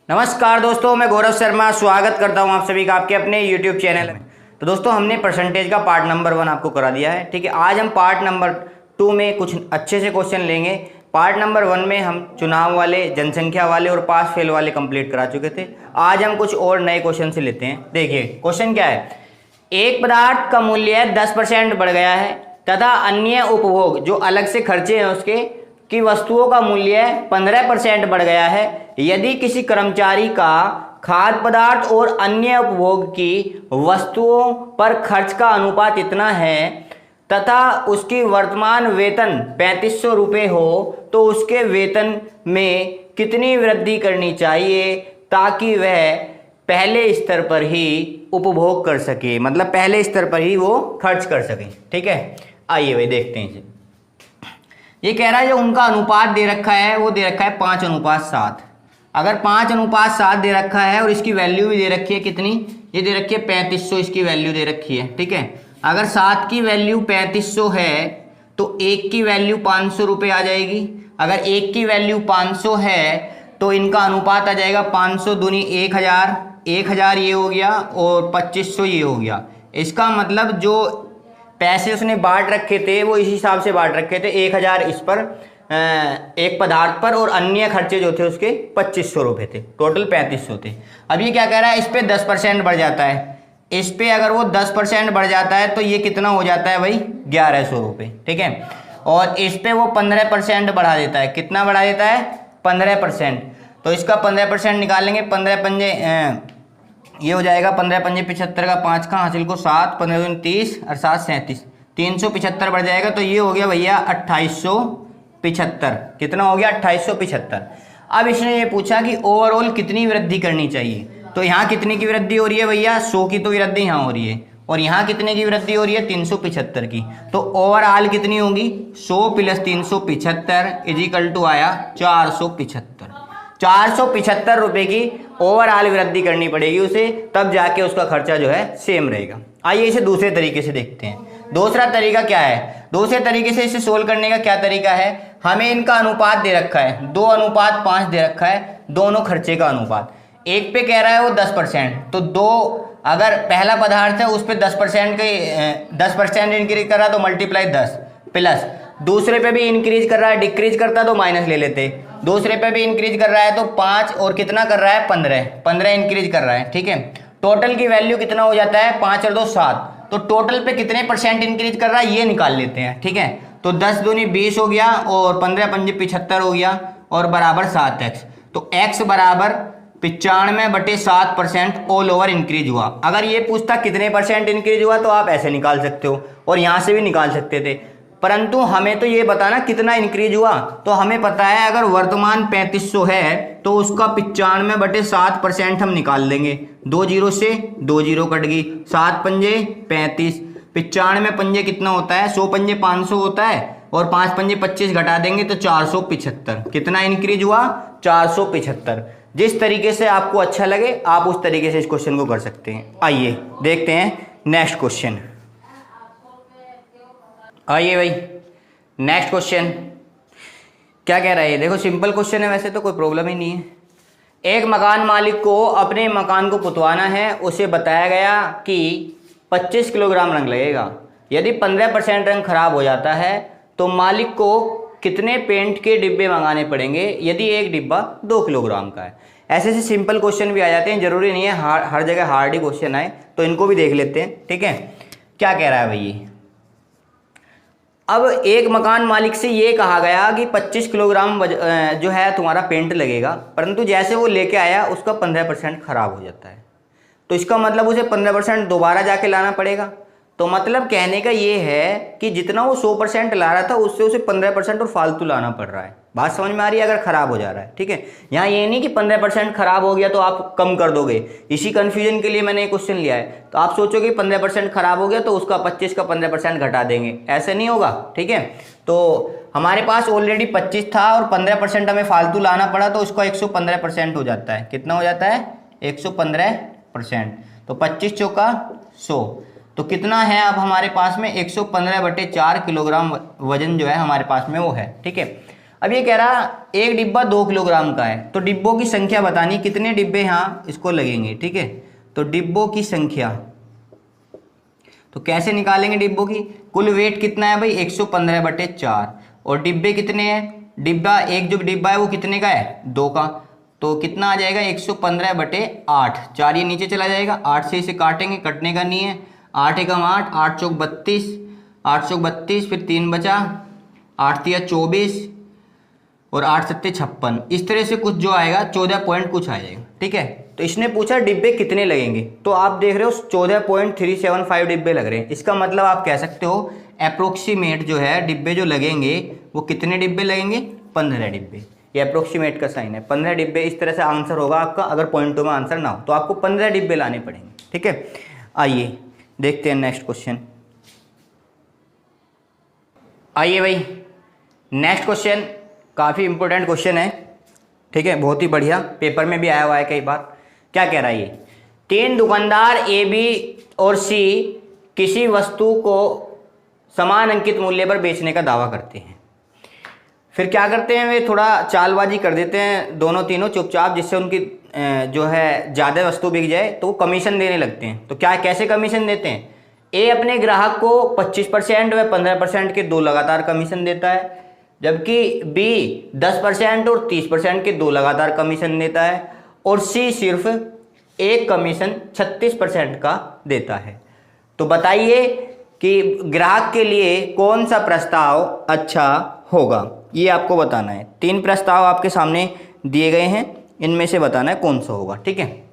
नमस्कार दोस्तों, मैं गौरव शर्मा स्वागत करता हूं आप सभी का आपके अपने YouTube चैनल में। तो दोस्तों, हमने परसेंटेज का पार्ट नंबर 1 आपको करा दिया है। ठीक है, आज हम पार्ट नंबर 2 में कुछ अच्छे से क्वेश्चन लेंगे। पार्ट नंबर 1 में हम चुनाव वाले, जनसंख्या वाले और पास फेल वाले कंप्लीट करा चुके थे। आज हम कुछ और नए क्वेश्चन से लेते हैं। देखिए क्वेश्चन क्या है। एक पदार्थ का मूल्य 10% बढ़ गया है तथा अन्य उपभोग जो अलग से खर्चे हैं उसके की वस्तुओं का मूल्य 15% बढ़ गया है। यदि किसी कर्मचारी का खाद्य पदार्थ और अन्य उपभोग की वस्तुओं पर खर्च का अनुपात इतना है तथा उसकी वर्तमान वेतन 3500 रुपये हो तो उसके वेतन में कितनी वृद्धि करनी चाहिए ताकि वह पहले स्तर पर ही उपभोग कर सके, मतलब पहले स्तर पर ही वो खर्च कर सके। ठीक है, आइए भाई देखते हैं इसे। ये कह रहा है जो उनका अनुपात दे रखा है वो दे रखा है 5:7। अगर 5:7 दे रखा है और इसकी वैल्यू भी दे रखी है कितनी, ये दे रखी है 3500, इसकी वैल्यू दे रखी है। ठीक है, अगर 7 की वैल्यू 3500 है तो 1 की वैल्यू 500 रुपये आ जाएगी। अगर 1 की वैल्यू 500 है तो इनका अनुपात आ जाएगा 500 दूनी 1000, 1000 ये हो गया और 2500 ये हो गया। इसका मतलब जो पैसे उसने बांट रखे थे वो इस हिसाब से बांट रखे थे, 1000 इस पर एक पदार्थ पर और अन्य खर्चे जो थे उसके 2500 रुपये थे, टोटल 3500 थे। अब ये क्या कह रहा है, इस पे 10% बढ़ जाता है। इस पे अगर वो 10% बढ़ जाता है तो ये कितना हो जाता है भाई, 1100 रुपये। ठीक है, और इस पे वो 15% बढ़ा देता है। कितना बढ़ा देता है, 15%। तो इसका 15% निकालेंगे, 15 पंजे ये हो जाएगा 15 पंजे 75 का 5 का हासिल को 7, 15 दूनी 30 और 7 37, 375 बढ़ जाएगा। तो ये हो गया भैया 2875। कितना हो गया, 2875। अब इसने ये पूछा कि ओवरऑल कितनी वृद्धि करनी चाहिए। तो यहाँ कितने की वृद्धि हो रही है भैया, 100 की तो वृद्धि यहाँ हो रही है और यहाँ कितने की वृद्धि हो रही है, 375 की। तो ओवरऑल कितनी होगी, 100 + 375 इजिकल टू आया 475। 475 रुपये की ओवरऑल वृद्धि करनी पड़ेगी उसे, तब जाके उसका खर्चा जो है सेम रहेगा। आइए इसे दूसरे तरीके से देखते हैं। दूसरा तरीका क्या है, दूसरे तरीके से इसे सोल्व करने का क्या तरीका है। हमें इनका अनुपात दे रखा है 2:5 दे रखा है, दोनों खर्चे का अनुपात। एक पे कह रहा है वो 10%, तो दो अगर पहला पदार्थ है उस पर 10% इंक्रीज कर रहा है तो मल्टीप्लाई 10 प्लस दूसरे पे भी इंक्रीज कर रहा है, डिक्रीज करता तो माइनस ले लेते। दूसरे पे भी इंक्रीज कर रहा है तो 5 और कितना कर रहा है 15 इंक्रीज कर रहा है। ठीक है, टोटल की वैल्यू कितना हो जाता है, 5 और 2 7। तो टोटल पे कितने % इंक्रीज कर रहा है ये निकाल लेते हैं। ठीक है, तो 10 दूनी 20 हो गया और 15 पंजे 75 हो गया और बराबर 7x। तो x बराबर 95/7% ऑल ओवर इंक्रीज हुआ। अगर ये पूछता कितने % इंक्रीज हुआ तो आप ऐसे निकाल सकते हो और यहाँ से भी निकाल सकते थे, परंतु हमें तो ये बताना कितना इंक्रीज हुआ। तो हमें पता है अगर वर्तमान 3500 है तो उसका 95/7% हम निकाल देंगे। 2 0 से 2 0 कट गई, 7 पंजे 35, 95 पंजे कितना होता है, 100 पंजे 500 होता है और 5 पंजे 25 घटा देंगे तो 475। कितना इंक्रीज हुआ, 475। जिस तरीके से आपको अच्छा लगे आप उस तरीके से इस क्वेश्चन को कर सकते हैं। आइए देखते हैं नेक्स्ट क्वेश्चन। आइए भाई नेक्स्ट क्वेश्चन क्या कह रहा है। देखो सिंपल क्वेश्चन है, वैसे तो कोई प्रॉब्लम ही नहीं है। एक मकान मालिक को अपने मकान को पुतवाना है। उसे बताया गया कि 25 किलोग्राम रंग लगेगा। यदि 15% रंग खराब हो जाता है तो मालिक को कितने पेंट के डिब्बे मंगाने पड़ेंगे यदि एक डिब्बा 2 किलोग्राम का है। ऐसे ऐसे सिंपल क्वेश्चन भी आ जाते हैं, जरूरी नहीं है हर जगह हार्ड ही क्वेश्चन आए, तो इनको भी देख लेते हैं। ठीक है, क्या कह रहा है भाई। अब एक मकान मालिक से ये कहा गया कि 25 किलोग्राम जो है तुम्हारा पेंट लगेगा, परंतु जैसे वो लेके आया उसका 15% खराब हो जाता है। तो इसका मतलब उसे 15% दोबारा जाके लाना पड़ेगा। तो मतलब कहने का ये है कि जितना वो 100% ला रहा था उससे उसे 15% और फालतू लाना पड़ रहा है। बात समझ में आ रही है, अगर खराब हो जा रहा है। ठीक है, यहाँ ये नहीं कि 15% खराब हो गया तो आप कम कर दोगे। इसी कंफ्यूजन के लिए मैंने ये क्वेश्चन लिया है। तो आप सोचोगे 15% खराब हो गया तो उसका 25 का 15% घटा देंगे, ऐसे नहीं होगा। ठीक है, तो हमारे पास ऑलरेडी 25 था और 15% हमें फालतू लाना पड़ा तो उसका 115% हो जाता है। कितना हो जाता है, 115%। तो 25 चौका 100, तो कितना है अब हमारे पास में 115/4 किलोग्राम वजन जो है हमारे पास में वो है। ठीक है, अब ये कह रहा एक डिब्बा 2 किलोग्राम का है, तो डिब्बों की संख्या बतानी, कितने डिब्बे यहाँ इसको लगेंगे, ठीक है। तो डिब्बों की संख्या, तो कैसे निकालेंगे डिब्बों की, कुल वेट कितना है भाई 115/4, और डिब्बे कितने हैं, डिब्बा एक जो डिब्बा है वो कितने का है 2 का, तो कितना आ जाएगा 115/8, 4 ये नीचे चला जाएगा, 8 से इसे काटेंगे, कटने का नहीं है, 8 एकम 8, 8 चौक 32, 8 चौक 32, फिर 3 बचा, 8 तिया 24 और 8 सत्ते 56, इस तरह से कुछ जो आएगा 14 पॉइंट कुछ आ जाएगा, ठीक है। तो इसने पूछा डिब्बे कितने लगेंगे, तो आप देख रहे हो 14.375 डिब्बे लग रहे हैं। इसका मतलब आप कह सकते हो अप्रोक्सीमेट जो है डिब्बे जो लगेंगे वो कितने डिब्बे लगेंगे, 15 डिब्बे। ये अप्रोक्सीमेट का साइन है, 15 डिब्बे। इस तरह से आंसर होगा आपका, अगर पॉइंटों में आंसर ना हो तो आपको 15 डिब्बे लाने पड़ेंगे, ठीक है। आइए देखते हैं नेक्स्ट क्वेश्चन। आइए भाई नेक्स्ट क्वेश्चन काफ़ी इंपॉर्टेंट क्वेश्चन है, ठीक है, बहुत ही बढ़िया, पेपर में भी आया हुआ है कई बार। क्या कह रहा है ये, 3 दुकानदार ए, बी और सी किसी वस्तु को समान अंकित मूल्य पर बेचने का दावा करते हैं। फिर क्या करते हैं, वे थोड़ा चालबाजी कर देते हैं दोनों तीनों चुपचाप, जिससे उनकी जो है ज़्यादा वस्तु बिक जाए, तो वो कमीशन देने लगते हैं। तो क्या कैसे कमीशन देते हैं, ए अपने ग्राहक को 25% व 15% के 2 लगातार कमीशन देता है, जबकि बी 10% और 30% के 2 लगातार कमीशन देता है, और सी सिर्फ एक कमीशन 36% का देता है। तो बताइए कि ग्राहक के लिए कौन सा प्रस्ताव अच्छा होगा, ये आपको बताना है। 3 प्रस्ताव आपके सामने दिए गए हैं, इनमें से बताना है कौन सा होगा, ठीक है।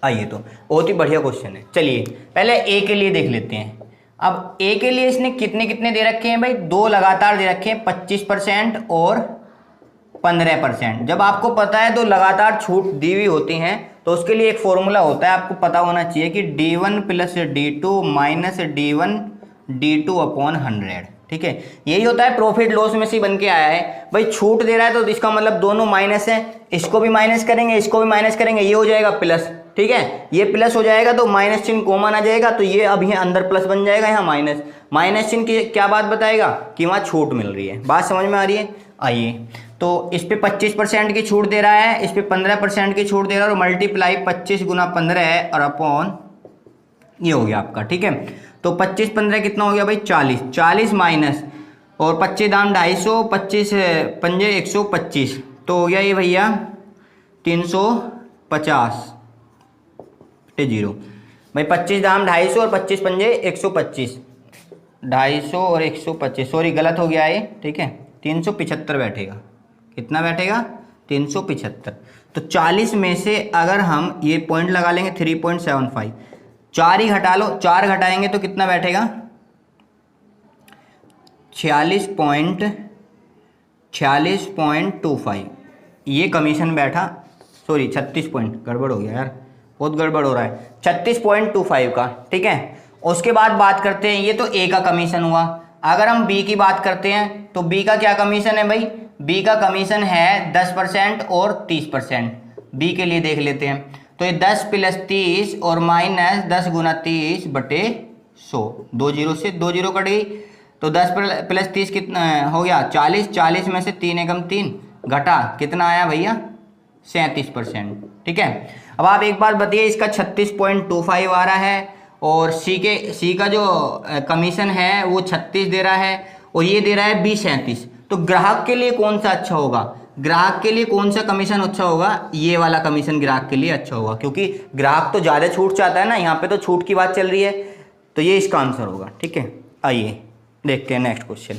आइए, तो बहुत ही बढ़िया क्वेश्चन है। चलिए पहले ए के लिए देख लेते हैं। अब ए के लिए इसने कितने कितने दे रखे हैं भाई, 2 लगातार दे रखे हैं, 25% और 15%। जब आपको पता है तो लगातार छूट दी हुई होती हैं, तो उसके लिए एक फॉर्मूला होता है, आपको पता होना चाहिए कि D1 + D2 - D1 D2/100, ठीक है। यही होता है, प्रॉफिट लॉस में से बन के आया है भाई। छूट दे रहा है तो इसका मतलब दोनों माइनस है, इसको भी माइनस करेंगे, इसको भी माइनस करेंगे, ये हो जाएगा प्लस, ठीक है। ये प्लस हो जाएगा तो माइनस चिन्ह कॉमन आ जाएगा, तो ये अब यहाँ अंदर प्लस बन जाएगा, यहाँ माइनस। माइनस चिन्ह की क्या बात बताएगा कि वहाँ छूट मिल रही है। बात समझ में आ रही है। आइए, तो इस पे 25% की छूट दे रहा है, इस पे 15% की छूट दे रहा है, और मल्टीप्लाई 25 × 15 है और अपॉन ये हो गया आपका, ठीक है। तो 25 15 कितना हो गया भाई 40, 40 माइनस और 25 दाम 250, 25 पंजे 125, तो हो गया ये भैया 350 0 भाई। 25 दाम 250 और 25 पंजे 125, 250 और 125, सॉरी गलत हो गया ये, ठीक है। 375 बैठेगा, कितना बैठेगा 375। तो 40 में से अगर हम ये पॉइंट लगा लेंगे 3.75, 4 ही घटा लो, 4 घटाएंगे तो कितना बैठेगा 46.25, ये कमीशन बैठा, सॉरी 36 पॉइंट, गड़बड़ हो गया यार, बहुत गड़बड़ हो रहा है, 36.25 का, ठीक है। उसके बाद बात करते हैं, ये तो ए का कमीशन हुआ। अगर हम बी की बात करते हैं तो बी का क्या कमीशन है भाई, बी का कमीशन है 10% और 30%। बी के लिए देख लेते हैं, तो ये 10 + 30 और माइनस 10 × 30/100, 2 जीरो से 2 जीरो कट गई, तो 10 + 30 कितना हो गया 40, 40 में से 3 एकम 3 घटा, कितना आया भैया 37%, ठीक है। अब आप एक बार बताइए, इसका 36.25 आ रहा है, और सी का जो कमीशन है वो 36 दे रहा है, और ये दे रहा है 37। तो ग्राहक के लिए कौन सा अच्छा होगा, ग्राहक के लिए कौन सा कमीशन अच्छा होगा, ये वाला कमीशन ग्राहक के लिए अच्छा होगा, क्योंकि ग्राहक तो ज़्यादा छूट चाहता है ना, यहाँ पे तो छूट की बात चल रही है, तो ये इसका आंसर होगा, ठीक है। आइए देखते हैं नेक्स्ट क्वेश्चन।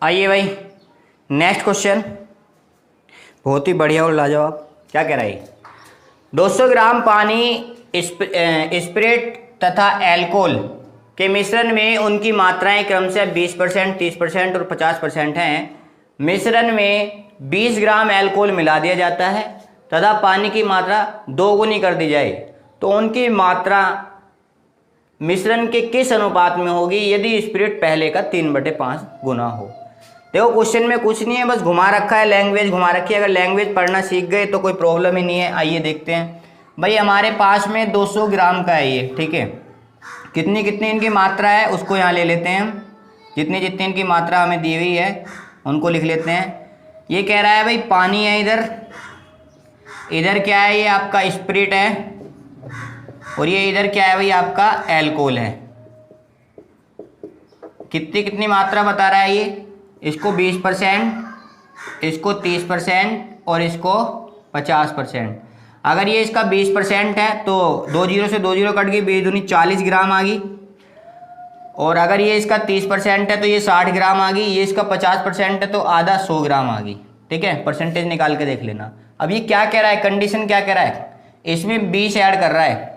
आइए भाई नेक्स्ट क्वेश्चन, बहुत ही बढ़िया और लाजवाब। क्या कह रहा है, 200 ग्राम पानी, स्पिरिट तथा एल्कोहल के मिश्रण में उनकी मात्राएं क्रमशः 20%, 30% और 50% हैं। मिश्रण में 20 ग्राम एल्कोहल मिला दिया जाता है तथा पानी की मात्रा 2 गुनी कर दी जाए, तो उनकी मात्रा मिश्रण के किस अनुपात में होगी यदि स्पिरिट पहले का 3/5 गुना हो। देखो क्वेश्चन में कुछ नहीं है, बस घुमा रखा है, लैंग्वेज घुमा रखी है। अगर लैंग्वेज पढ़ना सीख गए तो कोई प्रॉब्लम ही नहीं है। आइए देखते हैं भाई, हमारे पास में 200 ग्राम का है ये, ठीक है। कितनी कितनी इनकी मात्रा है उसको यहाँ ले लेते हैं हम, जितनी जितनी इनकी मात्रा हमें दी हुई है उनको लिख लेते हैं। ये कह रहा है भाई पानी है इधर, इधर क्या है, ये आपका स्पिरिट है, और ये इधर क्या है भाई आपका एल्कोहल है। कितनी कितनी मात्रा बता रहा है ये, इसको 20%, इसको 30% और इसको 50%। अगर ये इसका 20% है तो 2 जीरो से 2 जीरो कट गई, 20 दूनी 40 ग्राम आ गई। और अगर ये इसका 30% है तो ये 60 ग्राम आ गई। ये इसका 50% है तो आधा 100 ग्राम आ गई। ठीक है, परसेंटेज निकाल के देख लेना। अब ये क्या कह रहा है, कंडीशन क्या कह रहा है, इसमें 20 ऐड कर रहा है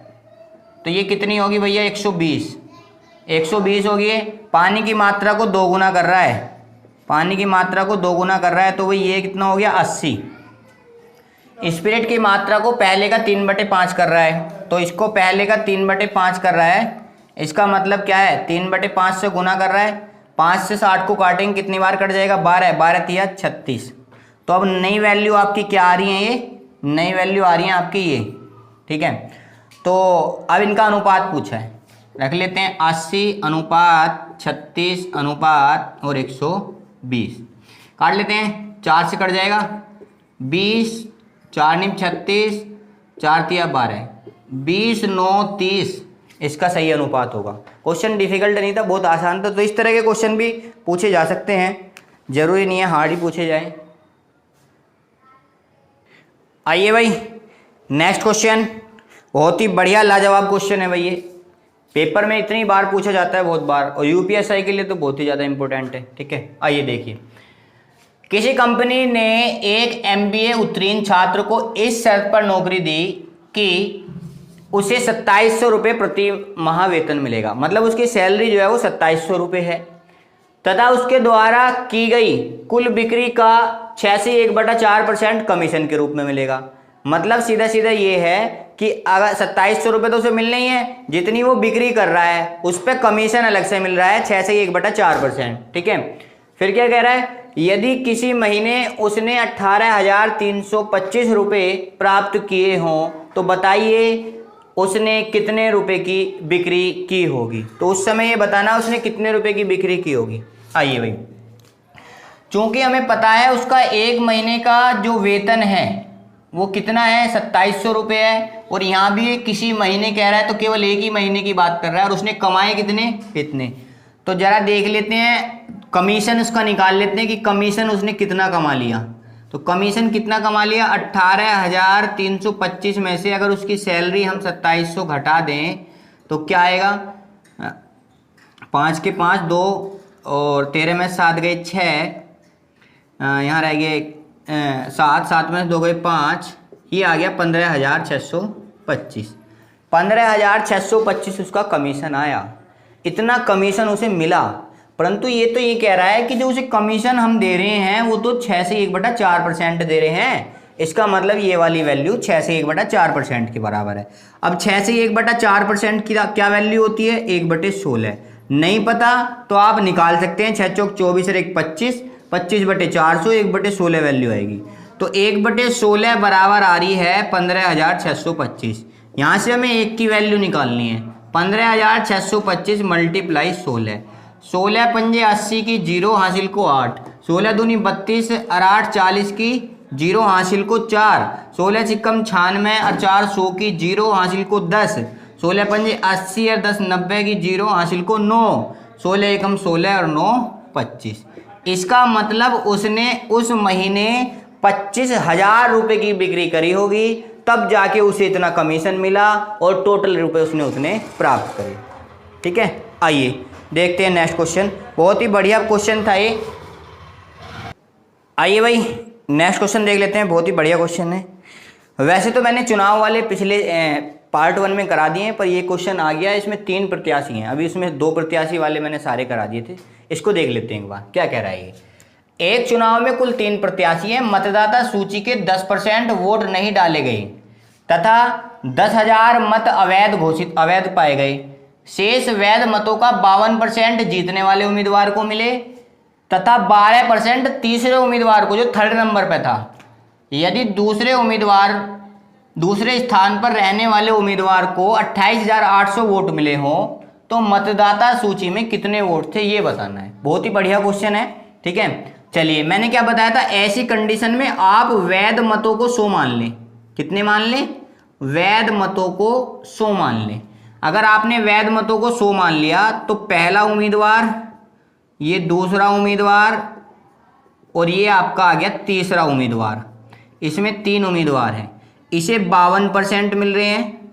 तो ये कितनी होगी भैया 120। 120 होगी। पानी की मात्रा को 2 गुना कर रहा है, पानी की मात्रा को 2 गुना कर रहा है तो भाई ये कितना हो गया 80। स्पिरिट की मात्रा को पहले का 3/5 कर रहा है तो इसको पहले का 3/5 कर रहा है। इसका मतलब क्या है, 3/5 से गुना कर रहा है। 5 से 60 को काटेंगे कितनी बार कट जाएगा, 12, 12 तिया 36। तो अब नई वैल्यू आपकी क्या आ रही है, ये नई वैल्यू आ रही है आपकी ये। ठीक है, तो अब इनका अनुपात पूछा है, रख लेते हैं 80 अनुपात 36 अनुपात और 120। काट लेते हैं, 4 से कट जाएगा 20, 4 नीम 36, 4 तिया 12, 20 9 30 इसका सही अनुपात होगा। क्वेश्चन डिफिकल्ट नहीं था, बहुत आसान था। तो इस तरह के क्वेश्चन भी पूछे जा सकते हैं, जरूरी नहीं है हार्ड ही पूछे जाए। आइए भाई नेक्स्ट क्वेश्चन, बहुत ही बढ़िया लाजवाब क्वेश्चन है भाई। ये पेपर में इतनी बार पूछा जाता है, बहुत बार, और यूपीएसआई के लिए तो बहुत ही ज़्यादा इंपॉर्टेंट है। ठीक है, आइए देखिए, किसी कंपनी ने एक एमबीए उत्तीर्ण छात्र को इस शर्त पर नौकरी दी कि उसे 2700 रुपये प्रति माह वेतन मिलेगा। मतलब उसकी सैलरी जो है वो 2700 रुपये है, तथा उसके द्वारा की गई कुल बिक्री का 6 से 1/4% कमीशन के रूप में मिलेगा। मतलब सीधा सीधा ये है कि अगर 2700 रुपये तो उसे मिलने ही है, जितनी वो बिक्री कर रहा है उस पर कमीशन अलग से मिल रहा है 6 से 1/4%। ठीक है, फिर क्या कह रहा है, यदि किसी महीने उसने 18,325 रुपये प्राप्त किए हों तो बताइए उसने कितने रुपए की बिक्री की होगी। तो उस समय ये बताना उसने कितने रुपए की बिक्री की होगी। आइए भाई, चूंकि हमें पता है उसका एक महीने का जो वेतन है वो कितना है 2700 रुपये है, और यहाँ भी किसी महीने कह रहा है तो केवल एक ही महीने की बात कर रहा है, और उसने कमाए कितने, कितने। तो जरा देख लेते हैं, कमीशन उसका निकाल लेते हैं कि कमीशन उसने कितना कमा लिया। तो कमीशन कितना कमा लिया, 18,325 में से अगर उसकी सैलरी हम 2700 घटा दें तो क्या आएगा, 5 के 5 2 और 13 में 7 गए 6, यहाँ रह गए 7, 7 में 2 गए 5, ये आ गया 15,625। 15,625 उसका कमीशन आया। इतना कमीशन उसे मिला, परंतु ये तो ये कह रहा है कि जो उसे कमीशन हम दे रहे हैं वो तो 6 से 1/4% दे रहे हैं। इसका मतलब ये वाली वैल्यू 6 से 1/4% के बराबर है। अब 6 से 1/4% की क्या वैल्यू होती है, 1/16। नहीं पता तो आप निकाल सकते हैं, 6 चौक 24 और 1 25, 25/400, 1/16 वैल्यू आएगी। तो 1/16 बराबर आ रही है 15,625। यहाँ से हमें 1 की वैल्यू निकालनी है, 15,625 मल्टीप्लाई 16, 16 पंजे 80 की 0 हासिल को 8, 16 दूनी 32 और 8 40 की 0 हासिल को 4, 16 चिक्कम 96 और 4 100 की 0 हासिल को 10, 16 पंजे 80 और 10 90 की 0 हासिल को 9, 16 एकम 16 और 9 25। इसका मतलब उसने उस महीने 25,000 रुपये की बिक्री करी होगी, तब जाके उसे इतना कमीशन मिला और टोटल रुपए उसने प्राप्त करे। ठीक है, आइए देखते हैं नेक्स्ट क्वेश्चन। बहुत ही बढ़िया क्वेश्चन था ये। आइए भाई नेक्स्ट क्वेश्चन देख लेते हैं, बहुत ही बढ़िया क्वेश्चन है। वैसे तो मैंने चुनाव वाले पिछले पार्ट 1 में करा दिए हैं, पर ये क्वेश्चन आ गया, इसमें 3 प्रत्याशी हैं। अभी इसमें 2 प्रत्याशी वाले मैंने सारे करा दिए थे। इसको देख लेते हैं एक बार क्या कह रहा है ये। एक चुनाव में कुल 3 प्रत्याशी हैं, मतदाता सूची के 10% वोट नहीं डाले गए तथा 10,000 मत अवैध पाए गए। शेष वैध मतों का 52% जीतने वाले उम्मीदवार को मिले तथा 12% तीसरे उम्मीदवार को, जो 3rd नंबर पे था। यदि दूसरे स्थान पर रहने वाले उम्मीदवार को 28,800 वोट मिले हों तो मतदाता सूची में कितने वोट थे ये बताना है। बहुत ही बढ़िया क्वेश्चन है, ठीक है। चलिए, मैंने क्या बताया था, ऐसी कंडीशन में आप वैध मतों को 100 मान लें। कितने मान लें? वैध मतों को 100 मान लें। अगर आपने वैध मतों को 100 मान लिया तो पहला उम्मीदवार, ये दूसरा उम्मीदवार और ये आपका आ गया तीसरा उम्मीदवार। इसमें 3 उम्मीदवार हैं। इसे 52% मिल रहे हैं,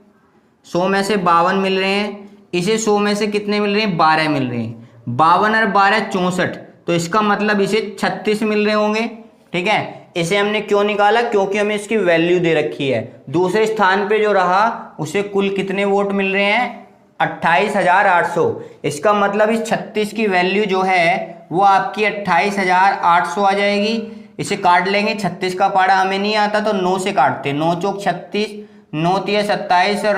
100 में से 52 मिल रहे हैं। इसे 100 में से कितने मिल रहे हैं? 12 मिल रहे हैं। 52 और 12 64, तो इसका मतलब इसे 36 मिल रहे होंगे, ठीक है। इसे हमने क्यों निकाला? क्योंकि हमें इसकी वैल्यू दे रखी है। दूसरे स्थान पे जो रहा उसे कुल कितने वोट मिल रहे हैं? 28,800। इसका मतलब इस 36 की वैल्यू जो है वो आपकी 28,800 आ जाएगी। इसे काट लेंगे, 36 का पाड़ा हमें नहीं आता तो 9 से काटते, 9 चौक 36, 9 तिया 27 और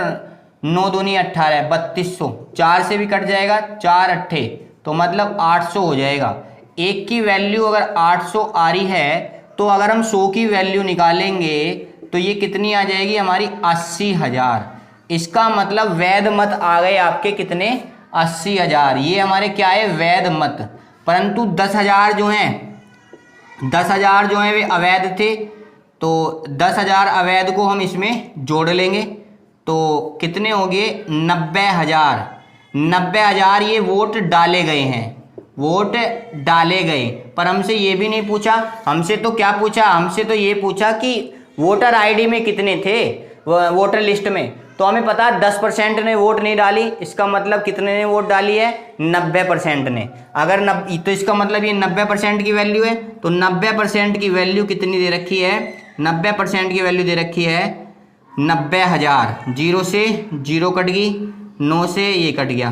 9 दूनी 18, 3200। 4 से भी कट जाएगा, 4 अट्ठे, तो मतलब 800 हो जाएगा। एक की वैल्यू अगर 800 आ रही है तो अगर हम 100 की वैल्यू निकालेंगे तो ये कितनी आ जाएगी हमारी? 80,000। इसका मतलब वैध मत आ गए आपके कितने? 80,000। ये हमारे क्या है? वैध मत। परंतु 10,000 जो हैं, 10,000 जो हैं वे अवैध थे, तो 10,000 अवैध को हम इसमें जोड़ लेंगे तो कितने हो गए? 90,000। 90,000 ये वोट डाले गए हैं, वोट डाले गए। पर हमसे ये भी नहीं पूछा, हमसे तो क्या पूछा? हमसे तो ये पूछा कि वोटर आईडी में कितने थे, वोटर लिस्ट में। तो हमें पता 10% ने वोट नहीं डाली, इसका मतलब कितने ने वोट डाली है? 90% ने। अगर तो इसका मतलब ये 90% की वैल्यू है, तो 90% की वैल्यू कितनी दे रखी है? 90% की वैल्यू दे रखी है 90,000। 0 से 0 कट गई, 9 से ये कट गया,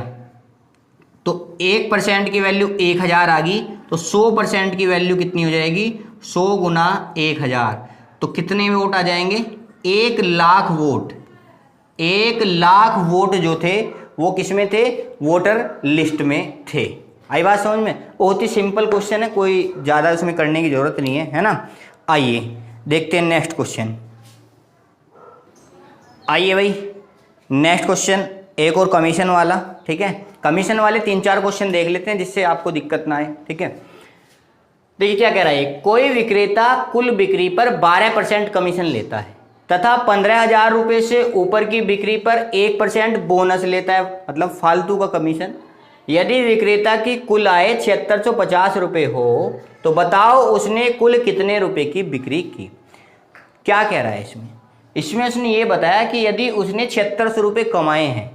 तो 1% की वैल्यू 1,000 आ गई। तो 100% की वैल्यू कितनी हो जाएगी? 100 गुना 1,000, तो कितने वोट आ जाएंगे? 1 लाख वोट। 1 लाख वोट जो थे वो किसमें थे? वोटर लिस्ट में थे। आई बात समझ में? बहुत ही सिंपल क्वेश्चन है, कोई ज़्यादा उसमें करने की जरूरत नहीं है ना। आइए देखते हैं नेक्स्ट क्वेश्चन। आइए भाई, नेक्स्ट क्वेश्चन एक और कमीशन वाला, ठीक है। कमीशन वाले 3-4 क्वेश्चन देख लेते हैं जिससे आपको दिक्कत ना आए, ठीक है। देखिए क्या कह रहा है, कोई विक्रेता कुल बिक्री पर 12% कमीशन लेता है तथा 15,000 रुपये से ऊपर की बिक्री पर 1% बोनस लेता है, मतलब फालतू का कमीशन। यदि विक्रेता की कुल आय 7650 रुपये हो तो बताओ उसने कुल कितने रुपए की बिक्री की। क्या कह रहा है इसमें उसने ये बताया कि यदि उसने 7600 रुपये कमाए हैं,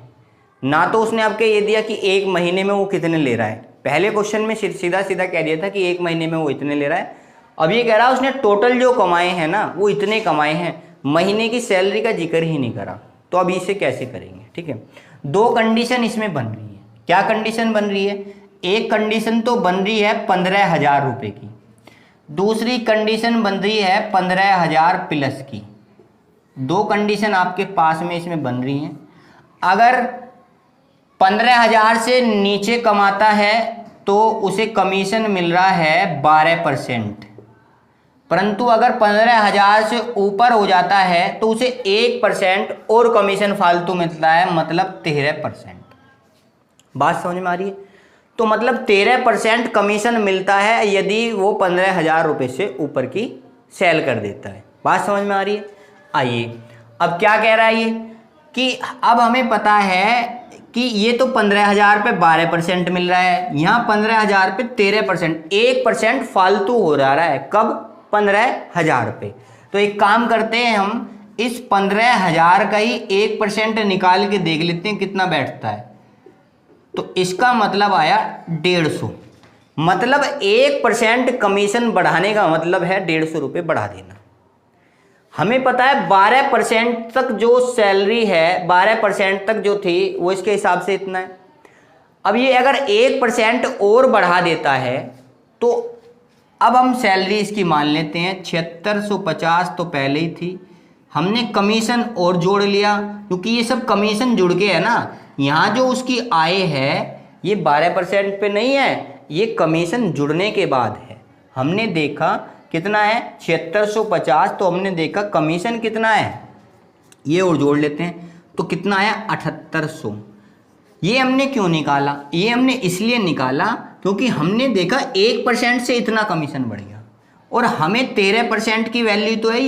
ना तो उसने आपके ये दिया कि एक महीने में वो कितने ले रहा है। पहले क्वेश्चन में सीधा सीधा कह दिया था कि एक महीने में वो इतने ले रहा है। अब ये कह रहा है उसने टोटल जो कमाए हैं ना वो इतने कमाए हैं, महीने की सैलरी का जिक्र ही नहीं करा। तो अब इसे कैसे करेंगे, ठीक है। 2 कंडीशन इसमें बन रही है। क्या कंडीशन बन रही है? एक कंडीशन तो बन रही है 15,000 रुपये की, दूसरी कंडीशन बन रही है 15,000 प्लस की। 2 कंडीशन आपके पास में इसमें बन रही हैं। अगर 15,000 से नीचे कमाता है तो उसे कमीशन मिल रहा है 12%, परंतु अगर 15,000 से ऊपर हो जाता है तो उसे 1% और कमीशन फालतू मिलता है, मतलब 13%। बात समझ में आ रही है? तो मतलब 13% कमीशन मिलता है यदि वो 15,000 रुपये से ऊपर की सेल कर देता है। बात समझ में आ रही है? आइए अब क्या कह रहा है ये कि अब हमें पता है कि ये तो 15,000 पे 12% मिल रहा है, यहाँ 15,000 पे 13%, 1% फालतू हो जा रहा है। कब? 15,000 पे। तो एक काम करते हैं, हम इस 15,000 का ही 1% निकाल के देख लेते हैं कितना बैठता है। तो इसका मतलब आया 150। मतलब 1% कमीशन बढ़ाने का मतलब है 150 रुपये बढ़ा देना। हमें पता है 12% तक जो सैलरी है, 12% तक जो थी वो इसके हिसाब से इतना है। अब ये अगर 1% और बढ़ा देता है तो अब हम सैलरी इसकी मान लेते हैं 7650 तो पहले ही थी, हमने कमीशन और जोड़ लिया क्योंकि ये सब कमीशन जुड़ के है ना। यहाँ जो उसकी आय है ये 12% पे नहीं है, ये कमीशन जुड़ने के बाद है। हमने देखा कितना है 7650, तो हमने देखा कमीशन कितना है, ये और जोड़ लेते हैं तो कितना आया 7800। ये हमने क्यों निकाला? ये हमने इसलिए निकाला क्योंकि हमने देखा 1% से इतना कमीशन बढ़ गया और हमें 13% की वैल्यू तो है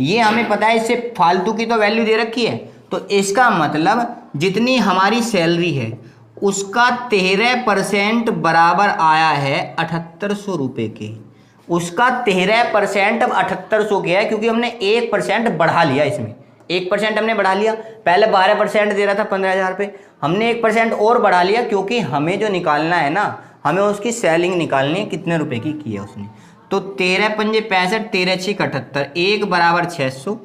ये हमें पता है, इससे फालतू की तो वैल्यू दे रखी है। तो इसका मतलब जितनी हमारी सैलरी है उसका 13% बराबर आया है 7800 रुपये के। उसका 13% अब 7800 के है क्योंकि हमने 1% बढ़ा लिया, इसमें 1% हमने बढ़ा लिया। पहले 12% दे रहा था 15,000 पे, हमने 1% और बढ़ा लिया क्योंकि हमें जो निकालना है ना, हमें उसकी सेलिंग निकालनी है कितने रुपए की है उसने। तो 13 पंजे 65, 13 6 78, 1 बराबर 600।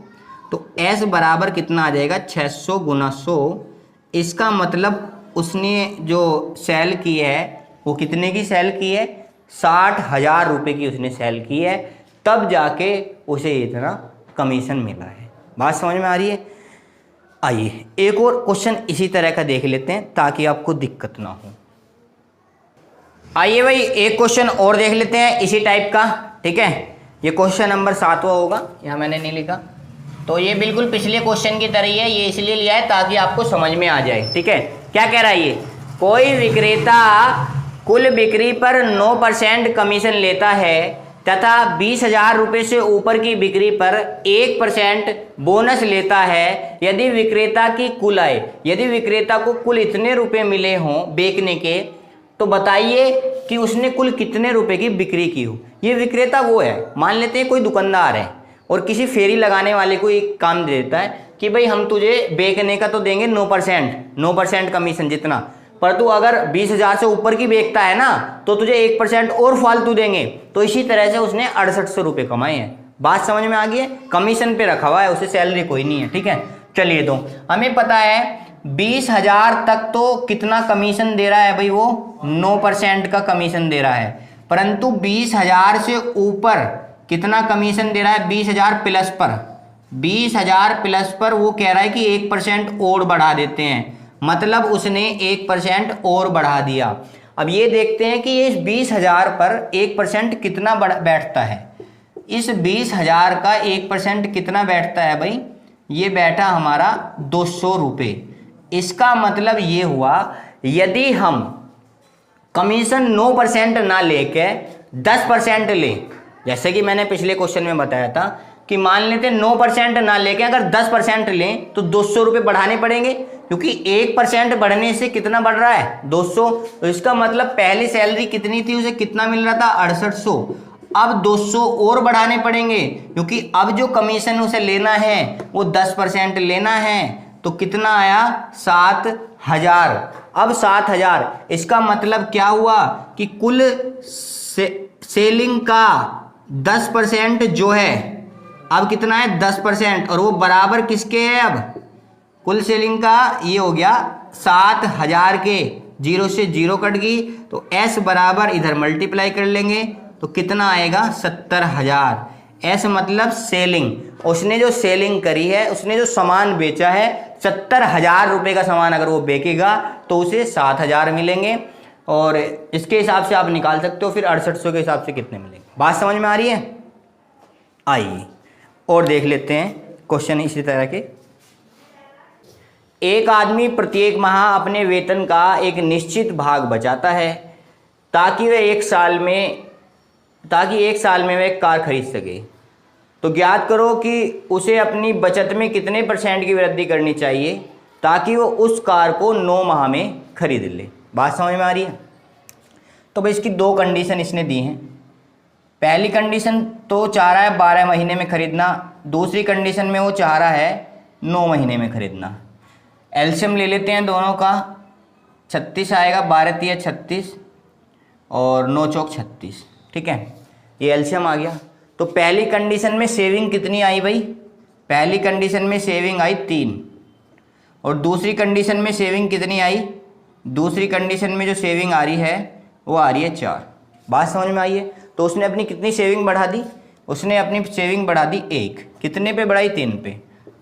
तो S बराबर कितना आ जाएगा 600 गुना 100। इसका मतलब उसने जो सेल की है वो कितने की सेल की है? 60,000 रुपये की उसने सेल की है, तब जाके उसे इतना कमीशन मिला है। बात समझ में आ रही है? आइए एक और क्वेश्चन इसी तरह का देख लेते हैं ताकि आपको दिक्कत ना हो। आइए भाई एक क्वेश्चन और देख लेते हैं इसी टाइप का, ठीक है। ये क्वेश्चन नंबर 7वां होगा, यहाँ मैंने नहीं लिखा। तो ये बिल्कुल पिछले क्वेश्चन की तरह ही है, ये इसलिए लिया है ताकि आपको समझ में आ जाए, ठीक है। क्या कह रहा है ये? कोई विक्रेता कुल बिक्री पर 9% कमीशन लेता है तथा 20,000 रुपये से ऊपर की बिक्री पर 1% बोनस लेता है। यदि विक्रेता की कुल आय, यदि विक्रेता को कुल इतने रुपए मिले हों बेचने के, तो बताइए कि उसने कुल कितने रुपए की बिक्री की हो। ये विक्रेता वो है, मान लेते हैं कोई दुकानदार है और किसी फेरी लगाने वाले को एक काम दे देता है कि भाई हम तुझे बेचने का तो देंगे 9% कमीशन जितना, पर तू अगर 20,000 से ऊपर की बेचता है ना तो तुझे 1% और फालतू देंगे। तो इसी तरह से उसने 6800 रुपये कमाए हैं। बात समझ में आ गई है? कमीशन पे रखा हुआ है, उसे सैलरी कोई नहीं है, ठीक है। चलिए तो हमें पता है 20,000 तक तो कितना कमीशन दे रहा है भाई? वो 9% का कमीशन दे रहा है। परंतु 20,000 से ऊपर कितना कमीशन दे रहा है? 20,000 प्लस पर, 20,000 प्लस पर वो कह रहा है कि 1% और बढ़ा देते हैं, मतलब उसने 1% और बढ़ा दिया। अब ये देखते हैं कि इस 20,000 पर 1% कितना बैठता है। इस 20,000 का 1% कितना बैठता है भाई? ये बैठा हमारा 200 रुपये। इसका मतलब ये हुआ यदि हम कमीशन 9% ना लेके 10% ले, जैसे कि मैंने पिछले क्वेश्चन में बताया था कि मान लेते 9% ना लेके अगर 10% लें तो 200 रुपये बढ़ाने पड़ेंगे, क्योंकि 1% बढ़ने से कितना बढ़ रहा है? 200। तो इसका मतलब पहली सैलरी कितनी थी, उसे कितना मिल रहा था? 6800। अब 200 और बढ़ाने पड़ेंगे क्योंकि अब जो कमीशन उसे लेना है वो 10% लेना है। तो कितना आया? 7,000। अब 7,000, इसका मतलब क्या हुआ कि कुल सेलिंग का 10% जो है अब कितना है? 10%, और वो बराबर किसके है? अब कुल सेलिंग का ये हो गया 7,000 के, 0 से 0 कट गई तो S बराबर इधर मल्टीप्लाई कर लेंगे तो कितना आएगा? 70,000। S मतलब सेलिंग, उसने जो सेलिंग करी है, उसने जो सामान बेचा है, 70,000 रुपये का सामान अगर वो बेचेगा तो उसे 7,000 मिलेंगे। और इसके हिसाब से आप निकाल सकते हो फिर 6800 के हिसाब से कितने मिलेंगे। बात समझ में आ रही है? आइए और देख लेते हैं क्वेश्चन इसी तरह के। एक आदमी प्रत्येक माह अपने वेतन का एक निश्चित भाग बचाता है ताकि एक साल में वह एक कार खरीद सके। तो ज्ञात करो कि उसे अपनी बचत में कितने % की वृद्धि करनी चाहिए ताकि वो उस कार को 9 माह में खरीद ले। बात समझ में आ रही है? तो भाई इसकी 2 कंडीशन इसने दी हैं। पहली कंडीशन तो चाह रहा है 12 महीने में खरीदना, दूसरी कंडीशन में वो चाह रहा है 9 महीने में खरीदना। एलसीएम ले लेते हैं दोनों का, 36 आएगा, 12 तिया 36 और 9 चौक 36, ठीक है। ये एलसीएम आ गया। तो पहली कंडीशन में सेविंग कितनी आई भाई? पहली कंडीशन में सेविंग आई 3, और दूसरी कंडीशन में सेविंग कितनी आई? दूसरी कंडीशन में जो सेविंग आ रही है वो आ रही है 4। बात समझ में आई है? तो उसने अपनी कितनी सेविंग बढ़ा दी? उसने अपनी सेविंग बढ़ा दी 1, कितने पे बढ़ाई? 3 पे।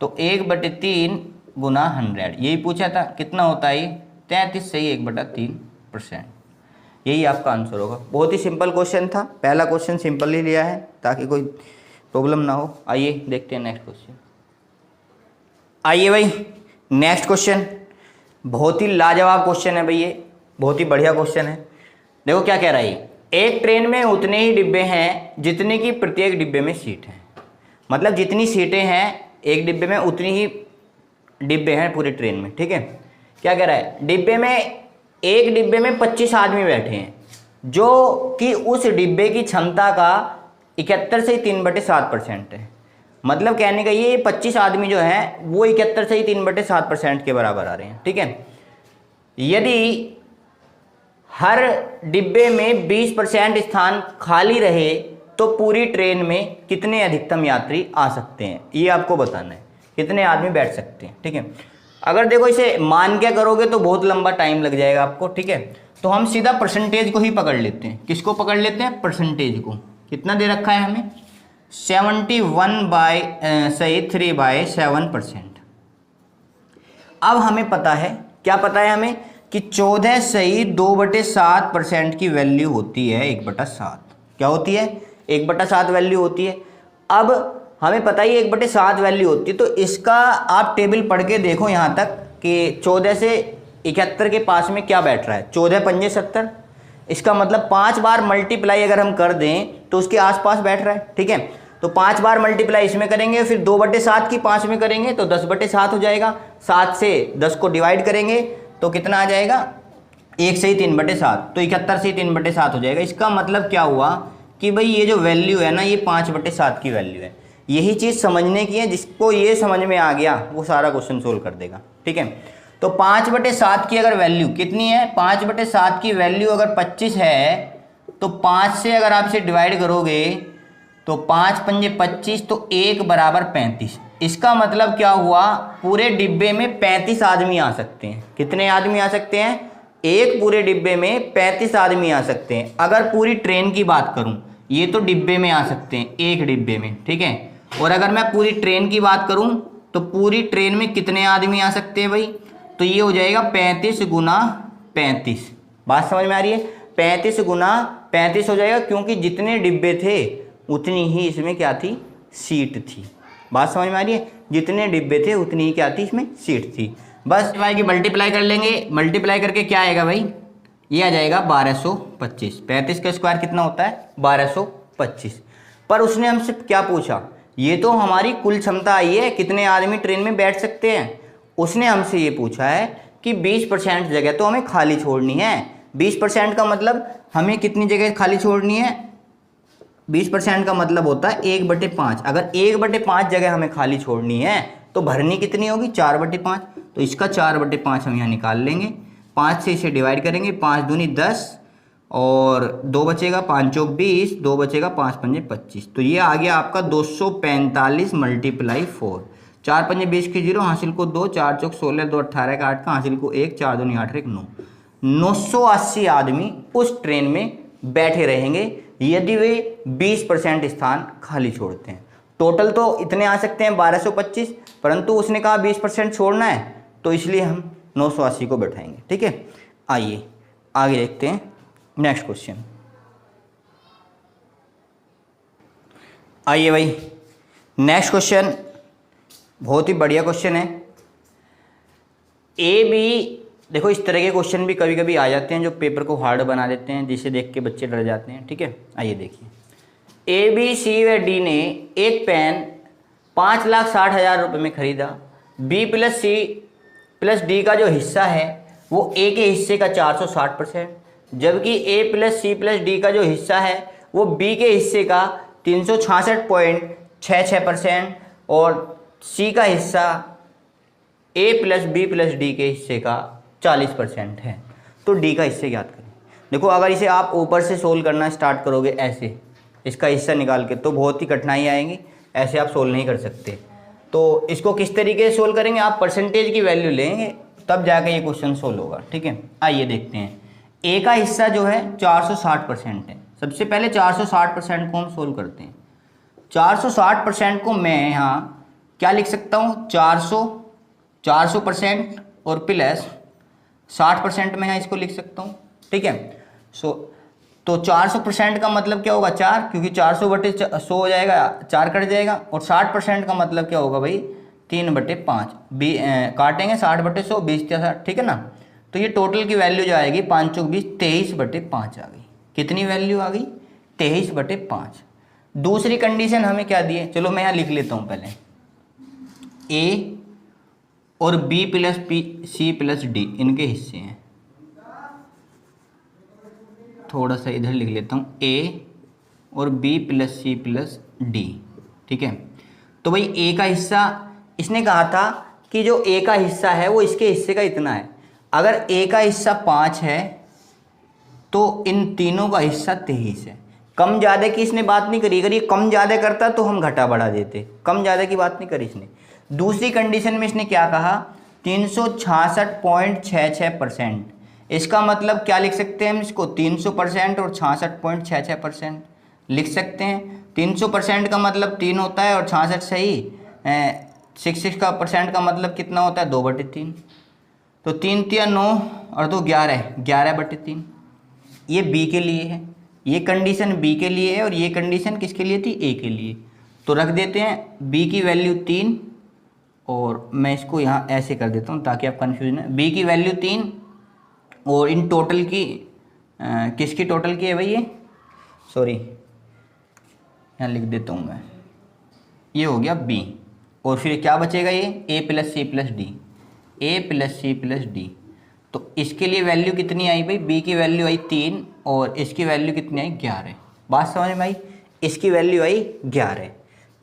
तो 1/3 गुना 100, यही पूछा था कितना होता है ये? 33 सही, 1/3%। यही आपका आंसर होगा। बहुत ही सिंपल क्वेश्चन था, पहला क्वेश्चन सिंपल ही लिया है ताकि कोई प्रॉब्लम ना हो। आइए देखते हैं नेक्स्ट क्वेश्चन। आइए भाई नेक्स्ट क्वेश्चन। बहुत ही लाजवाब क्वेश्चन है भाई, ये बहुत ही बढ़िया क्वेश्चन है। देखो क्या कह रहा है ये, एक ट्रेन में उतने ही डिब्बे हैं जितने की प्रत्येक डिब्बे में सीट है। मतलब जितनी सीटें हैं एक डिब्बे में उतनी ही डिब्बे हैं पूरी ट्रेन में। ठीक है, क्या कह रहा है, एक डिब्बे में 25 आदमी बैठे हैं जो कि उस डिब्बे की क्षमता का 71 से 3/7% है। मतलब कहने का ये 25 आदमी जो हैं वो 71 से 3/7% के बराबर आ रहे हैं। ठीक है, यदि हर डिब्बे में 20% स्थान खाली रहे तो पूरी ट्रेन में कितने अधिकतम यात्री आ सकते हैं, ये आपको बताना है, कितने आदमी बैठ सकते हैं। ठीक है, अगर देखो इसे मान क्या करोगे तो बहुत लंबा टाइम लग जाएगा आपको। ठीक है, तो हम सीधा परसेंटेज को ही पकड़ लेते हैं। किसको पकड़ लेते हैं, परसेंटेज को। कितना दे रखा है हमें, 3/7%। अब हमें पता है, क्या पता है हमें, कि 14/2/7% की वैल्यू होती है 1/7। क्या होती है, 1/7 वैल्यू होती है। अब हमें पता ही 1/7 वैल्यू होती है, तो इसका आप टेबल पढ़ के देखो यहाँ तक कि 14 से 71 के पास में क्या बैठ रहा है, 14 पंजे 70। इसका मतलब 5 बार मल्टीप्लाई अगर हम कर दें तो उसके आसपास बैठ रहा है। ठीक है, तो 5 बार मल्टीप्लाई इसमें करेंगे, फिर 2/7 की 5 में करेंगे तो 10/7 हो जाएगा। 7 से 10 को डिवाइड करेंगे तो कितना आ जाएगा, 1 से ही 3/7, तो 71 से 3/7 हो जाएगा। इसका मतलब क्या हुआ कि भाई ये जो वैल्यू है ना, ये 5/7 की वैल्यू है। यही चीज़ समझने की है, जिसको ये समझ में आ गया वो सारा क्वेश्चन सोल्व कर देगा। ठीक है, तो 5/7 की अगर वैल्यू कितनी है, 5/7 की वैल्यू अगर 25 है तो 5 से अगर आप इसे डिवाइड करोगे तो 5 पंजे 25, तो 1 बराबर 35। इसका मतलब क्या हुआ, पूरे डिब्बे में 35 आदमी आ सकते हैं। कितने आदमी आ सकते हैं, एक पूरे डिब्बे में 35 आदमी आ सकते हैं। अगर पूरी ट्रेन की बात करूं, ये तो डिब्बे में आ सकते हैं, एक डिब्बे में। ठीक है, और अगर मैं पूरी ट्रेन की बात करूं तो पूरी ट्रेन में कितने आदमी आ सकते हैं भाई, तो ये हो जाएगा 35 गुना 35। बात समझ में आ रही है, 35 गुना 35 हो जाएगा, क्योंकि जितने डिब्बे थे उतनी ही इसमें क्या थी, सीट थी। बात समझ में आ रही है, जितने डिब्बे थे उतनी ही क्या थी, इसमें सीट थी। बस भाई की मल्टीप्लाई कर लेंगे, मल्टीप्लाई करके क्या आएगा भाई, ये आ जाएगा 1225। 35 का स्क्वायर कितना होता है, 1225। पर उसने हमसे क्या पूछा, ये तो हमारी कुल क्षमता आई है, कितने आदमी ट्रेन में बैठ सकते हैं। उसने हमसे ये पूछा है कि 20% जगह तो हमें खाली छोड़नी है। 20% का मतलब हमें कितनी जगह खाली छोड़नी है, 20% का मतलब होता है 1/5। अगर 1/5 जगह हमें खाली छोड़नी है तो भरनी कितनी होगी, 4/5। तो इसका 4/5 हम यहाँ निकाल लेंगे। 5 से इसे डिवाइड करेंगे, 5 दूनी 10 और 2 बचेगा, 5 चौक 20, 2 बचेगा, 5 पंजे 25। तो ये आ गया आपका 245 × 4। 4 पंजे 20 की 0, हासिल को 2, 4 चौक 16, 2 18 का 8 का, हासिल को 1, 4 दूनी 8 1 9। 980 आदमी उस ट्रेन में बैठे रहेंगे यदि वे 20% स्थान खाली छोड़ते हैं। टोटल तो इतने आ सकते हैं 1225, परंतु उसने कहा 20% छोड़ना है, तो इसलिए हम 980 को बैठाएंगे। ठीक है, आइए आगे देखते हैं नेक्स्ट क्वेश्चन। आइए भाई, नेक्स्ट क्वेश्चन बहुत ही बढ़िया क्वेश्चन है। ए बी, देखो इस तरह के क्वेश्चन भी कभी कभी आ जाते हैं जो पेपर को हार्ड बना देते हैं, जिसे देख के बच्चे डर जाते हैं। ठीक है, आइए देखिए, ए बी सी व डी ने एक पेन 5,60,000 रुपये में खरीदा। B plus C plus D का जो हिस्सा है वो ए के हिस्से का 460%, जबकि ए प्लस सी प्लस डी का जो हिस्सा है वो बी के हिस्से का 366.66% और सी का हिस्सा ए प्लस बी प्लस डी के हिस्से का 40% है। तो डी का हिस्से ज्ञात करें। देखो अगर इसे आप ऊपर से सोल्व करना स्टार्ट करोगे ऐसे, इसका हिस्सा निकाल के, तो बहुत ही कठिनाई आएंगी, ऐसे आप सोल्व नहीं कर सकते। तो इसको किस तरीके से सोल्व करेंगे, आप परसेंटेज की वैल्यू लेंगे तब जाके ये क्वेश्चन सोल्व होगा। ठीक है, आइए देखते हैं। ए का हिस्सा जो है 460% है। सबसे पहले 460% को हम सोल्व करते हैं। 460% को मैं यहाँ क्या लिख सकता हूँ, 400% और प्लस 60% में यहाँ इसको लिख सकता हूँ। ठीक है, तो 400% का मतलब क्या होगा, 4, क्योंकि 400/100 हो जाएगा, 4 कट जाएगा। और 60% का मतलब क्या होगा भाई, 3/5 काटेंगे 60/100 20×60, ठीक है ना। तो ये टोटल की वैल्यू जो आएगी 5 चौक 20 23/5 आ गई। कितनी वैल्यू आ गई? 23/5। दूसरी कंडीशन हमें क्या दी है, चलो मैं यहाँ लिख लेता हूँ पहले। ए और B plus C plus D इनके हिस्से हैं। थोड़ा सा इधर लिख लेता हूँ, ए और B plus C plus D, ठीक है। तो भाई ए का हिस्सा, इसने कहा था कि जो ए का हिस्सा है वो इसके हिस्से का इतना है। अगर ए का हिस्सा 5 है तो इन तीनों का हिस्सा 23 है। कम ज़्यादा की इसने बात नहीं करी। अगर ये कम ज़्यादा करता तो हम घटा बढ़ा देते, कम ज़्यादा की बात नहीं करी इसने। दूसरी कंडीशन में इसने क्या कहा? 366.66%। इसका मतलब क्या लिख सकते हैं हम इसको? 300% और 66.66% लिख सकते हैं। 300% का मतलब 3 होता है और 66 सही 66 का परसेंट का मतलब कितना होता है? 2/3। तो 3 तिया 9 और 2 11, 11/3। ये बी के लिए है, ये कंडीशन बी के लिए है और ये कंडीशन किसके लिए थी? ए के लिए। तो रख देते हैं बी की वैल्यू 3 और मैं इसको यहाँ ऐसे कर देता हूँ ताकि आप कन्फ्यूजन है। बी की वैल्यू 3 और इन टोटल की किसकी टोटल की है भाई? ये सॉरी यहाँ लिख देता हूँ मैं, ये हो गया बी। और फिर क्या बचेगा? ये ए प्लस सी प्लस डी, ए प्लस सी प्लस डी। तो इसके लिए वैल्यू कितनी आई भाई? बी की वैल्यू आई 3 और इसकी वैल्यू कितनी आई? 11। बात समझ में आई? इसकी वैल्यू आई 11।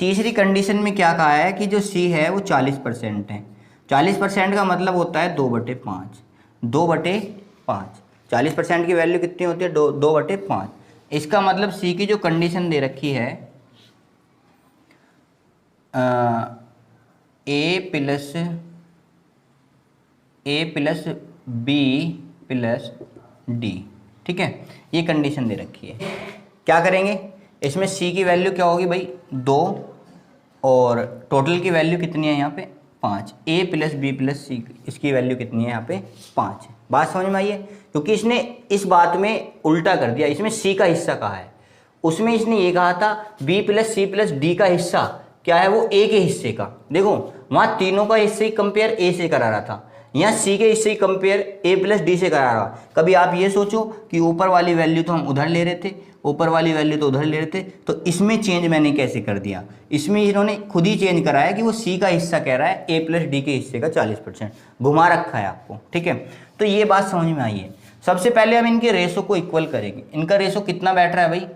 तीसरी कंडीशन में क्या कहा है कि जो सी है वो 40% है। 40% का मतलब होता है 2/5। 2/5 40% की वैल्यू कितनी होती है? 2/5। इसका मतलब सी की जो कंडीशन दे रखी है ए प्लस बी प्लस डी, ठीक है, ये कंडीशन दे रखी है। क्या करेंगे इसमें? सी की वैल्यू क्या होगी भाई? 2 और टोटल की वैल्यू कितनी है यहाँ पे? 5। ए प्लस बी प्लस सी, इसकी वैल्यू कितनी है यहाँ पे? 5 है। बात समझ में आई है? क्योंकि इसने इस बात में उल्टा कर दिया। इसमें सी का हिस्सा कहा है, उसमें इसने ये कहा था B plus C plus D का हिस्सा क्या है? वो ए के हिस्से का। देखो वहाँ तीनों का हिस्से ही कंपेयर ए से करा रहा था, यहाँ सी के हिस्से ही कंपेयर ए प्लस डी से करा रहा। कभी आप ये सोचो कि ऊपर वाली वैल्यू तो हम उधर ले रहे थे, ऊपर वाली वैल्यू तो उधर ले रहे थे, तो इसमें चेंज मैंने कैसे कर दिया? इसमें इन्होंने खुद ही चेंज कराया कि वो सी का हिस्सा कह रहा है ए प्लस डी के हिस्से का 40%, घुमा रखा है आपको, ठीक है। तो ये बात समझ में आई है। सबसे पहले हम इनके रेशो को इक्वल करेंगे। इनका रेशो कितना बैठ रहा है भाई?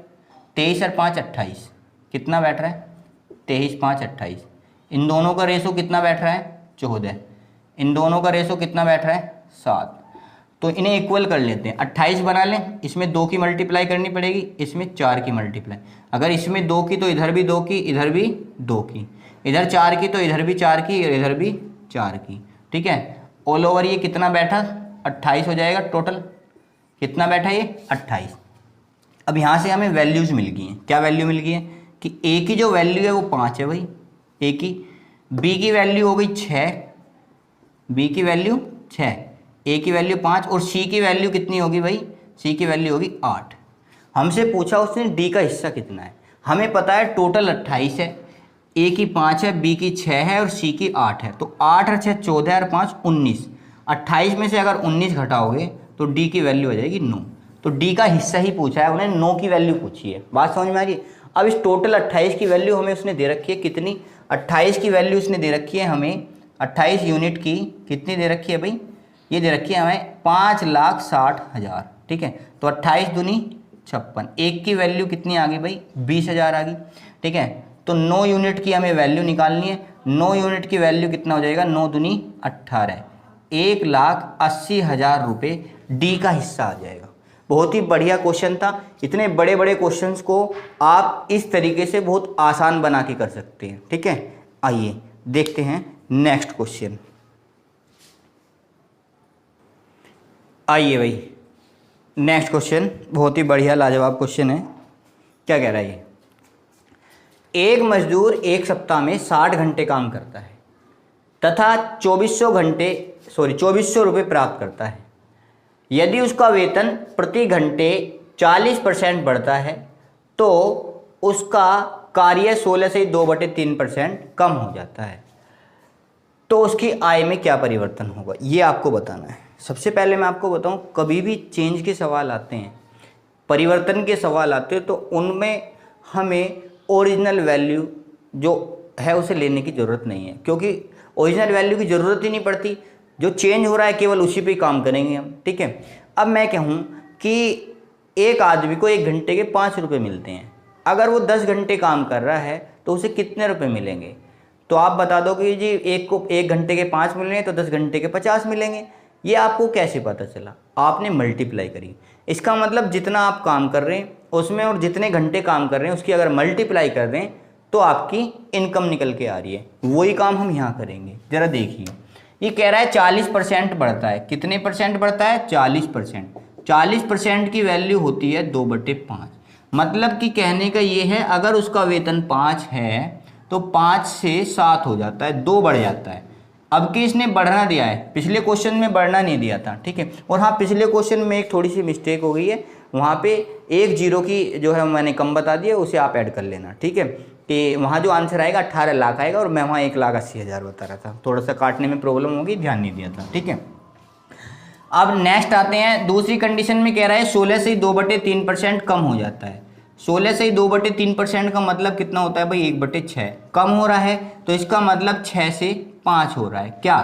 23 और 5 28। कितना बैठ रहा है? 23 5 28। इन दोनों का रेशो कितना बैठ रहा है? 14। इन दोनों का रेशो कितना बैठ रहा है? 7। तो इन्हें इक्वल कर लेते हैं। 28 बना लें, इसमें 2 की मल्टीप्लाई करनी पड़ेगी, इसमें 4 की मल्टीप्लाई। अगर इसमें 2 की तो इधर भी 2 की, इधर भी 2 की, इधर 4 की तो इधर भी 4 की और इधर भी 4 की, ठीक है। ऑल ओवर ये कितना बैठा? 28 हो जाएगा टोटल। कितना बैठा ये? 28। अब यहाँ से हमें वैल्यूज़ मिल गई हैं। क्या वैल्यू मिल गई है? कि ए की जो वैल्यू है वो 5 है भाई, ए की। बी की वैल्यू हो गई 6, बी की वैल्यू 6, ए की वैल्यू 5 और सी की वैल्यू कितनी होगी भाई? सी की वैल्यू होगी 8। हमसे पूछा उसने डी का हिस्सा कितना है। हमें पता है टोटल 28 है, ए की 5 है, बी की 6 है और सी की 8 है। तो 8 और 6 14 और 5 19। 28 में से अगर 19 घटाओगे तो डी की वैल्यू हो जाएगी 9। तो डी का हिस्सा ही पूछा है, उन्हें 9 की वैल्यू पूछी है। बात समझ में आ रही है? अब इस टोटल 28 की वैल्यू हमें उसने दे रखी है कितनी? 28 की वैल्यू उसने दे रखी है हमें 28 यूनिट की कितनी दे रखी है भाई? ये दे रखी है हमें 5,60,000, ठीक है। तो 28 दूनी 56। एक की वैल्यू कितनी आ गई भाई? 20,000 आ गई, ठीक है। तो 9 यूनिट की हमें वैल्यू निकालनी है। 9 यूनिट की वैल्यू कितना हो जाएगा? 9 दूनी 18, 1,80,000 रुपये डी का हिस्सा आ जाएगा। बहुत ही बढ़िया क्वेश्चन था। इतने बड़े बड़े क्वेश्चंस को आप इस तरीके से बहुत आसान बना के कर सकते हैं, ठीक है। आइए देखते हैं नेक्स्ट क्वेश्चन। आइए भाई नेक्स्ट क्वेश्चन बहुत ही बढ़िया लाजवाब क्वेश्चन है। क्या कह रहा है ये? एक मजदूर एक सप्ताह में 60 घंटे काम करता है तथा 2400 रुपये प्राप्त करता है। यदि उसका वेतन प्रति घंटे 40% बढ़ता है तो उसका कार्य 16 से 2/3% कम हो जाता है। तो उसकी आय में क्या परिवर्तन होगा, ये आपको बताना है। सबसे पहले मैं आपको बताऊं, कभी भी चेंज के सवाल आते हैं, परिवर्तन के सवाल आते हैं, तो उनमें हमें ओरिजिनल वैल्यू जो है उसे लेने की ज़रूरत नहीं है, क्योंकि ओरिजिनल वैल्यू की ज़रूरत ही नहीं पड़ती। जो चेंज हो रहा है केवल उसी पे काम करेंगे हम, ठीक है। अब मैं कहूँ कि एक आदमी को 1 घंटे के 5 रुपये मिलते हैं, अगर वो 10 घंटे काम कर रहा है तो उसे कितने रुपए मिलेंगे? तो आप बता दो कि जी एक को 1 घंटे के 5 मिल रहे हैं तो 10 घंटे के 50 मिलेंगे। ये आपको कैसे पता चला? आपने मल्टीप्लाई करी। इसका मतलब जितना आप काम कर रहे हैं उसमें और जितने घंटे काम कर रहे हैं उसकी अगर मल्टीप्लाई कर रहे हैं तो आपकी इनकम निकल के आ रही है। वही काम हम यहाँ करेंगे। ज़रा देखिए, ये कह रहा है 40% बढ़ता है। कितने परसेंट बढ़ता है? 40%। 40% की वैल्यू होती है 2/5। मतलब कि कहने का ये है, अगर उसका वेतन 5 है तो 5 से 7 हो जाता है, 2 बढ़ जाता है। अब कि इसने बढ़ना दिया है, पिछले क्वेश्चन में बढ़ना नहीं दिया था, ठीक है। और हाँ, पिछले क्वेश्चन में एक थोड़ी सी मिस्टेक हो गई है, वहाँ पे एक जीरो की जो है मैंने कम बता दिया, उसे आप ऐड कर लेना, ठीक है। कि वहाँ जो आंसर आएगा 18 लाख आएगा और मैं वहाँ 1,80,000 बता रहा था, थोड़ा सा काटने में प्रॉब्लम होगी, ध्यान नहीं दिया था, ठीक है। अब नेक्स्ट आते हैं, दूसरी कंडीशन में कह रहा है 16 से 2/3% कम हो जाता है। 16 से 2/3% का मतलब कितना होता है भाई? 1/6 कम हो रहा है, तो इसका मतलब 6 से 5 हो रहा है। क्या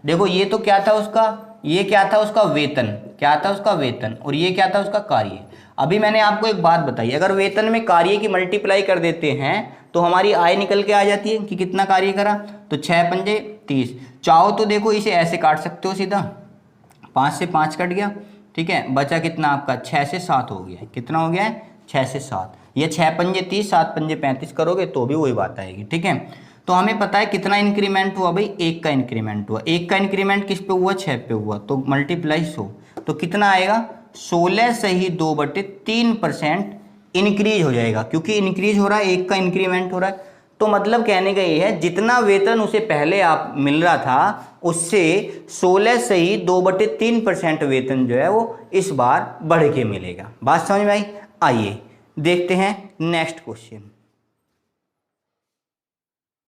देखो, ये तो क्या था उसका, ये क्या था उसका वेतन, क्या था उसका वेतन, और ये क्या था उसका कार्य। अभी मैंने आपको एक बात बताई, अगर वेतन में कार्य की मल्टीप्लाई कर देते हैं तो हमारी आय निकल के आ जाती है कि कितना कार्य करा। तो 6 पंजे 30। चाहो तो देखो इसे ऐसे काट सकते हो सीधा, 5 से 5 कट गया, ठीक है। बचा कितना आपका? 6 से 7 हो गया है। कितना हो गया है? 6 से 7। ये 6 पंजे 30, 7 पंजे 35 करोगे तो भी वही बात आएगी, ठीक है। तो हमें पता है कितना इंक्रीमेंट हुआ भाई? 1 का इंक्रीमेंट हुआ। 1 का इंक्रीमेंट किस पे हुआ? 6 पे हुआ, तो मल्टीप्लाई 100, तो कितना आएगा? 16 से ही 2/3% इंक्रीज हो जाएगा, क्योंकि इंक्रीज हो रहा है, 1 का इंक्रीमेंट हो रहा है। तो मतलब कहने का ये है, जितना वेतन उसे पहले आप मिल रहा था उससे 16 से ही 2/3% वेतन जो है वो इस बार बढ़ के मिलेगा। बात समझ में आई? आइए देखते हैं नेक्स्ट क्वेश्चन।